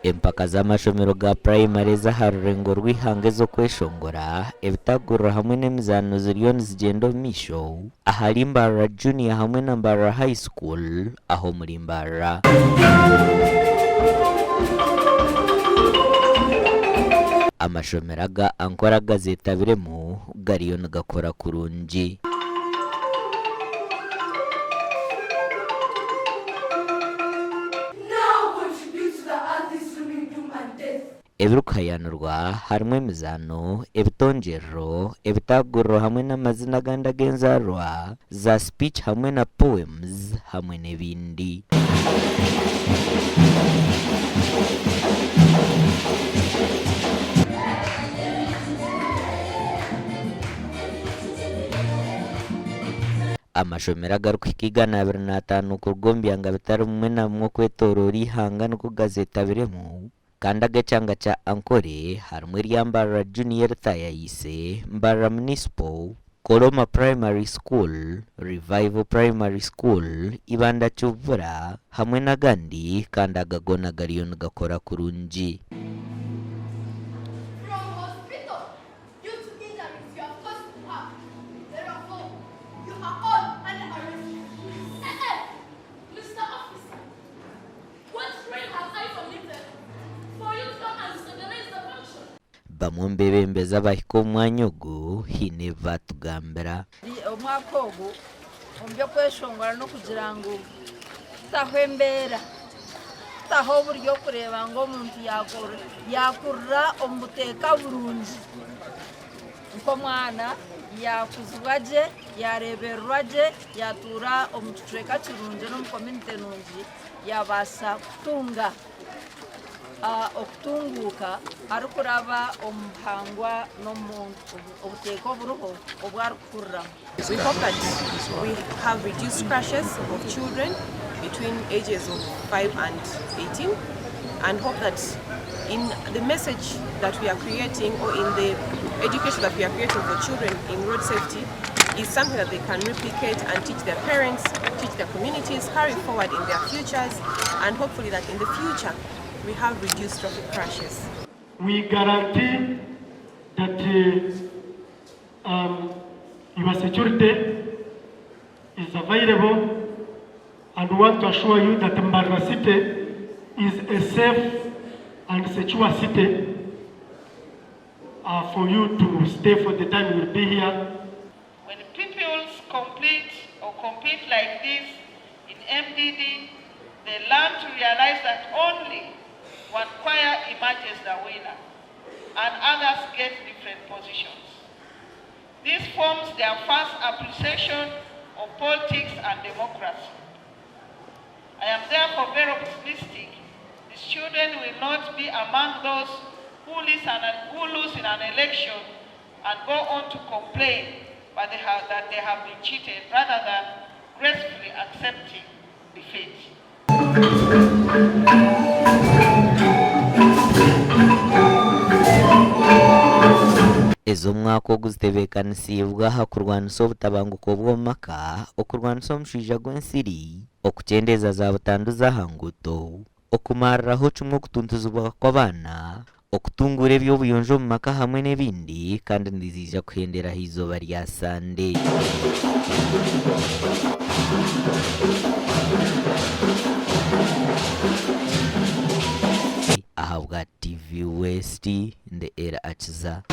empaka z'amashomero ga primary z'aha rurengo rw'ihanga zo kweshongora ebitagurira hamwe n'emizano ziriyo nizigenda omu maisho ahari Mbarara junior hamwe na Mbarara high school aho muri Mbarara. Amashomero aga ankora gazetabiremu gariyo nigakora kurungi. Ebirukayanurwa harimo emizano, ebitongerero, ebitaguriro hamwe n'amazina gandi ag'enzarwa, za speech hamwe na poems hamwe n'ebindi. Amashomero agaruka ikigana 25 ku rwombiyanga bitari mumwe na mwo kwetorora ihanga no kugazetabiremu kandi agacanga ca ankore harimo irya Mbarara junior tayayise Mbarara municipal, Koroma primary school, Revival primary school, Ibanda Cyuvura hamwe n'agandi kandi agagona gariyo nigakora kurungi. Bamwe mbebembeza bahika omwanya ogu hiine batugambira omwaka ogu ombyo kweshongora n'okugira ngu tutaho embeera tutaho oburyo kureba ngu omuntu yakurira omu buteeka burungi nk'omwana yakuzibwa gye yareebererwa gye yatuura omu kicweka kirungi n'omu community nungi yabaasa kutunga okutunguuka arikuraba omu buhangwa n'obuteeka oburuho obu arikukuriramu. We hope that we have reduced crashes of children between ages of 5 and 18 and hope that in the message that we are creating or in the education that we are creating for children in road safety is something that they can replicate and teach their parents, teach their communities, carry forward in their futures, and hopefully that in the future we have reduced traffic crashes. We guarantee that your security is available, and we want to assure you that Mbarara City is a safe and secure city for you to stay for the time you will be here. When pupils compete like this in MDD, they learn to realize that only one choir emerges the winner and others get different positions. This forms their first appreciation of politics and democracy. I am therefore very optimistic these children will not be among those who lose in an election and go on to complain that they have been cheated rather than gracefully accepting defeat. Ezo mwaka ogu zitebeekanisibwa ha kurwanisa obutabanguko bw'omumaka, okurwanisa omuswija gw'ensiri, okukyendeeza za butanduza aha nguuto, okumarraho kimwe okutuntuzibwa kw'abaana, okutunguura eby'obuyonjo omu maka hamwe n'ebindi kandi niziija kuhenderaho izooba rya Sande. Aha bwa TV West, nde era Akiza.